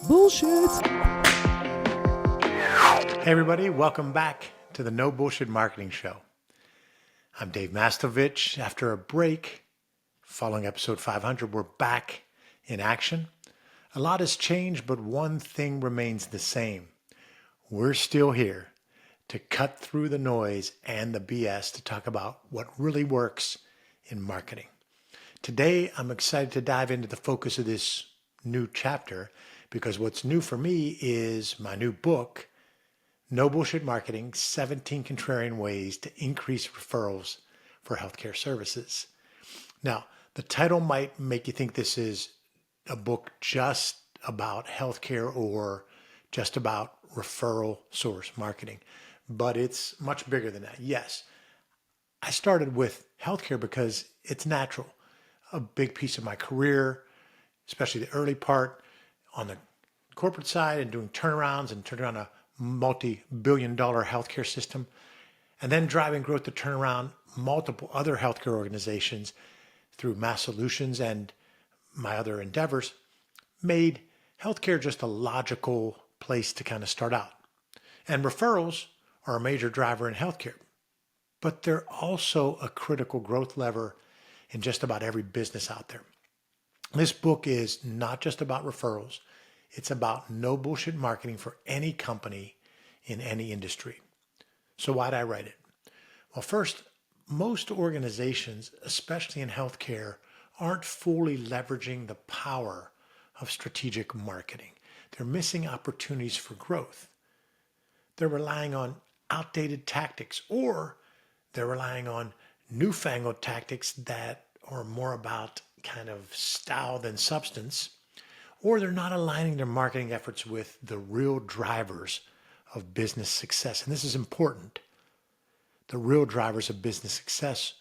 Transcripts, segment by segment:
Bullshit. Hey everybody, welcome back to the No Bullshit Marketing Show. I'm Dave Mastovich. After a break, following episode 500, we're back in action. A lot has changed, but one thing remains the same. We're still here to cut through the noise and the BS to talk about what really works in marketing. Today, I'm excited to dive into the focus of this new chapter because what's new for me is my new book, No Bullshit Marketing, 17 Contrarian Ways to Increase Referrals for Healthcare Services. Now, the title might make you think this is a book just about healthcare or just about referral source marketing, but it's much bigger than that. Yes, I started with healthcare because it's natural. A big piece of my career, especially the early part on the corporate side and doing turnarounds and turning around a multi-billion-dollar healthcare system, and then driving growth to turn around multiple other healthcare organizations through Mass Solutions and my other endeavors, made healthcare just a logical place to kind of start out. And referrals are a major driver in healthcare, but they're also a critical growth lever in just about every business out there. This book is not just about referrals. It's about no bullshit marketing for any company in any industry. So why'd I write it? Well, first, most organizations, especially in healthcare, aren't fully leveraging the power of strategic marketing. They're missing opportunities for growth. They're relying on outdated tactics, or they're relying on newfangled tactics that are more about kind of style than substance, or they're not aligning their marketing efforts with the real drivers of business success. And this is important. The real drivers of business success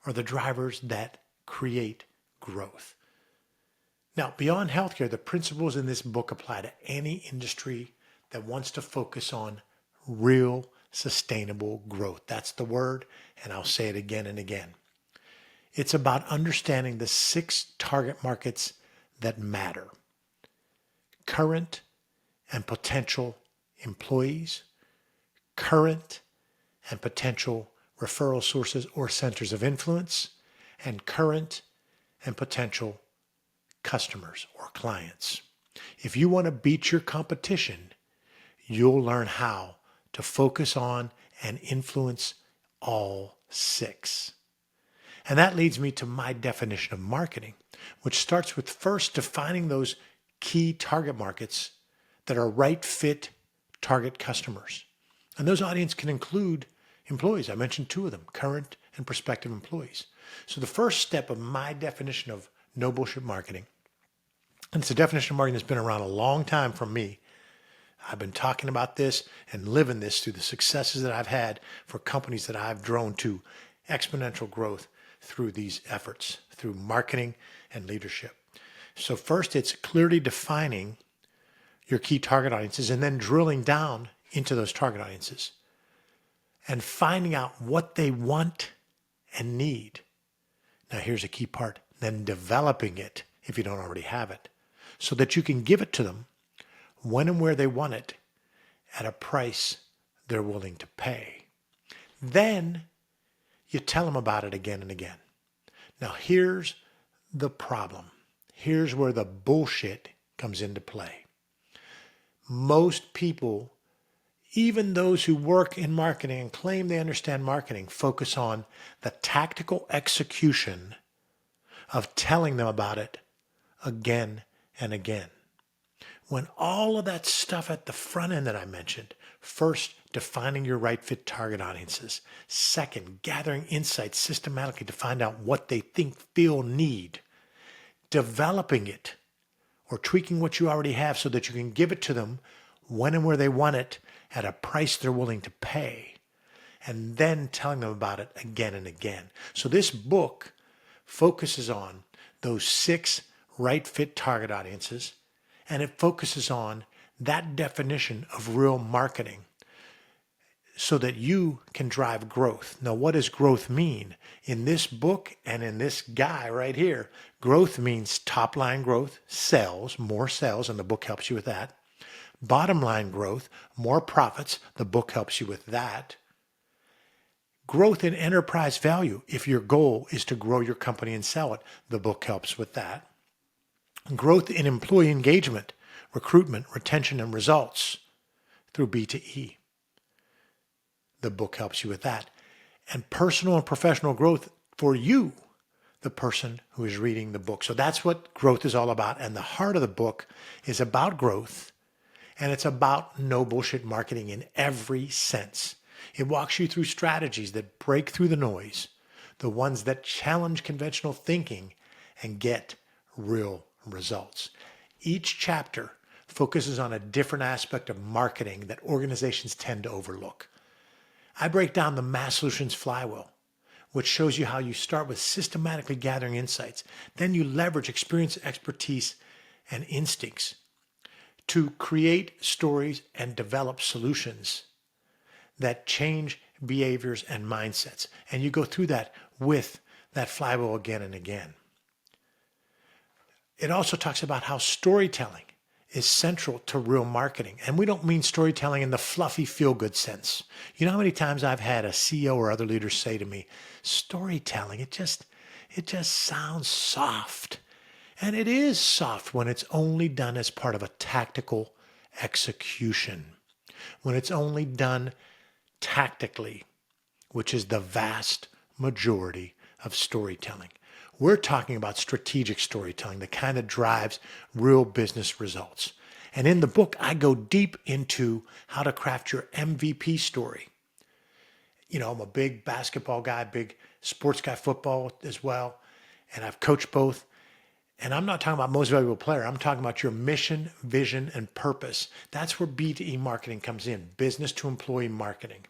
are the drivers that create growth. Now, beyond healthcare, the principles in this book apply to any industry that wants to focus on real sustainable growth. That's the word, and I'll say it again and again. It's about understanding the 6 target markets that matter: current and potential employees, current and potential referral sources or centers of influence, and current and potential customers or clients. If you want to beat your competition, you'll learn how to focus on and influence all 6. And that leads me to my definition of marketing, which starts with first defining those key target markets that are right fit target customers. And those audience can include employees. I mentioned 2 of them, current and prospective employees. So the first step of my definition of no bullshit marketing, and it's a definition of marketing that's been around a long time from me. I've been talking about this and living this through the successes that I've had for companies that I've grown to exponential growth through these efforts, through marketing and leadership. So first, it's clearly defining your key target audiences and then drilling down into those target audiences and finding out what they want and need. Now, here's a key part. Then developing it, if you don't already have it, so that you can give it to them when and where they want it at a price they're willing to pay. Then you tell them about it again and again. Now, here's the problem. Here's where the bullshit comes into play. Most people, even those who work in marketing and claim they understand marketing, focus on the tactical execution of telling them about it again and again. When all of that stuff at the front end that I mentioned, first, defining your right fit target audiences. Second, gathering insights systematically to find out what they think, feel, need. Developing it or tweaking what you already have so that you can give it to them when and where they want it at a price they're willing to pay. And then telling them about it again and again. So this book focuses on those 6 right fit target audiences, and it focuses on that definition of real marketing. so that you can drive growth. Now, what does growth mean? In this book and in this guy right here, growth means top line growth, sales, more sales, and the book helps you with that. Bottom line growth, more profits, the book helps you with that. Growth in enterprise value, if your goal is to grow your company and sell it, the book helps with that. Growth in employee engagement, recruitment, retention, and results through B2E. The book helps you with that. And personal and professional growth for you, the person who is reading the book. So that's what growth is all about. And the heart of the book is about growth. And it's about no bullshit marketing in every sense. It walks you through strategies that break through the noise, the ones that challenge conventional thinking and get real results. Each chapter focuses on a different aspect of marketing that organizations tend to overlook. I break down the Mass Solutions flywheel, which shows you how you start with systematically gathering insights. Then you leverage experience, expertise, and instincts to create stories and develop solutions that change behaviors and mindsets. And you go through that with that flywheel again and again. It also talks about how storytelling is central to real marketing. And we don't mean storytelling in the fluffy feel-good sense. You know how many times I've had a CEO or other leaders say to me, storytelling, it just sounds soft. And it is soft when it's only done as part of a tactical execution. When it's only done tactically, which is the vast majority of storytelling. We're talking about strategic storytelling, the kind that drives real business results. And in the book, I go deep into how to craft your MVP story. You know, I'm a big basketball guy, big sports guy, football as well. And I've coached both. And I'm not talking about most valuable player. I'm talking about your mission, vision, and purpose. That's where B2E marketing comes in, business to employee marketing,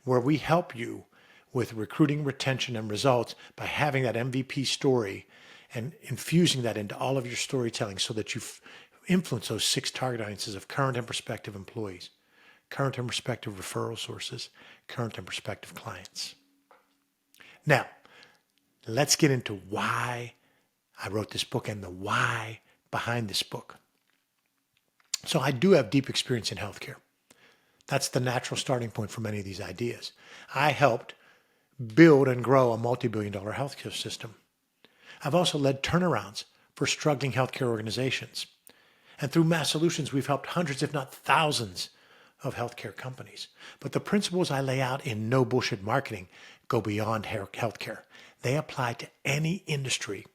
where we help you with recruiting, retention, and results by having that MVP story and infusing that into all of your storytelling so that you influence those 6 target audiences of current and prospective employees, current and prospective referral sources, current and prospective clients. Now, let's get into why I wrote this book and the why behind this book. So I do have deep experience in healthcare. That's the natural starting point for many of these ideas. I helped build and grow a multi-billion-dollar healthcare system. I've also led turnarounds for struggling healthcare organizations. And through Mass Solutions, we've helped hundreds, if not thousands, of healthcare companies. But the principles I lay out in No Bullshit Marketing go beyond healthcare. They apply to any industry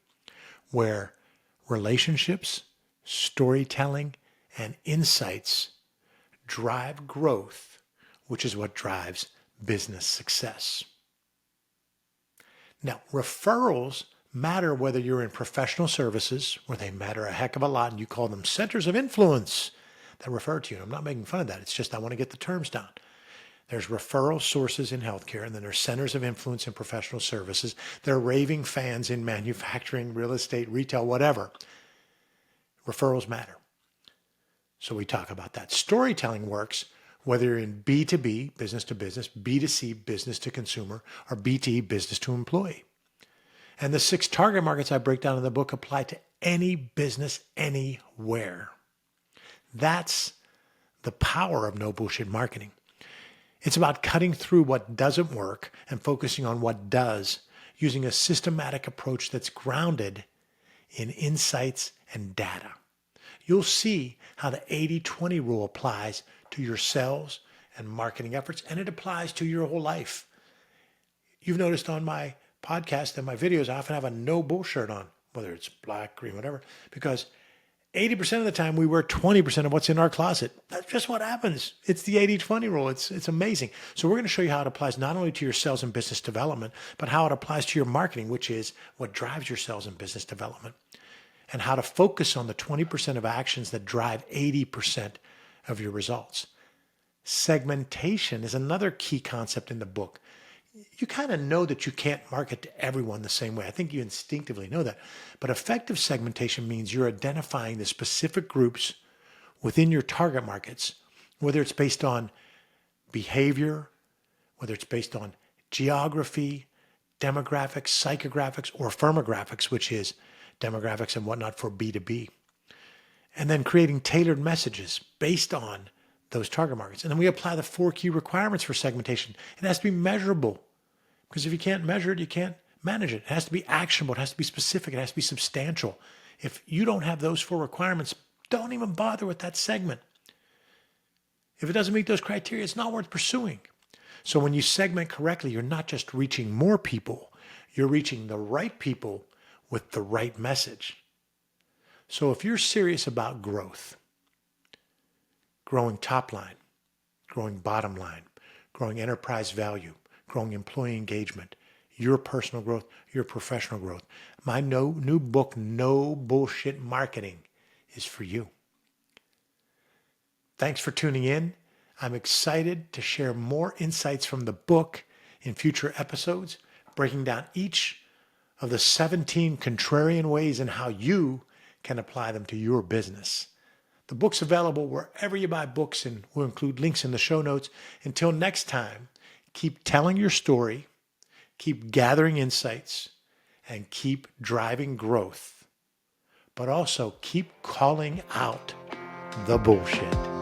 where relationships, storytelling, and insights drive growth, which is what drives business success. Now, referrals matter whether you're in professional services, where they matter a heck of a lot, and you call them centers of influence that refer to you. I'm not making fun of that. It's just I want to get the terms down. There's referral sources in healthcare, and then there's centers of influence in professional services. There are raving fans in manufacturing, real estate, retail, whatever. Referrals matter. So we talk about that. Storytelling works whether you're in B2B, business to business, B2C, business to consumer, or B2E, business to employee. And the 6 target markets I break down in the book apply to any business anywhere. That's the power of no bullshit marketing. It's about cutting through what doesn't work and focusing on what does, using a systematic approach that's grounded in insights and data. You'll see how the 80-20 rule applies to your sales and marketing efforts, and it applies to your whole life. You've noticed on my podcast and my videos, I often have a no bullshit on, whether it's black, green, whatever, because 80% of the time we wear 20% of what's in our closet. That's just what happens. It's the 80-20 rule. It's amazing. So we're going to show you how it applies not only to your sales and business development, but how it applies to your marketing, which is what drives your sales and business development, and how to focus on the 20% of actions that drive 80% of your results. Segmentation is another key concept in the book. You kind of know that you can't market to everyone the same way. I think you instinctively know that. But effective segmentation means you're identifying the specific groups within your target markets, whether it's based on behavior, whether it's based on geography, demographics, psychographics, or firmographics, which is demographics and whatnot for B2B. And then creating tailored messages based on those target markets. And then we apply the 4 key requirements for segmentation. It has to be measurable, because if you can't measure it, you can't manage it. It has to be actionable. It has to be specific. It has to be substantial. If you don't have those 4 requirements, don't even bother with that segment. If it doesn't meet those criteria, it's not worth pursuing. So when you segment correctly, you're not just reaching more people, you're reaching the right people with the right message. So if you're serious about growth, growing top line, growing bottom line, growing enterprise value, growing employee engagement, your personal growth, your professional growth, my new book, No Bullshit Marketing, is for you. Thanks for tuning in. I'm excited to share more insights from the book in future episodes, breaking down each of the 17 contrarian ways and how you can apply them to your business. The book's available wherever you buy books, and we'll include links in the show notes. Until next time, keep telling your story, keep gathering insights, and keep driving growth. But also keep calling out the bullshit.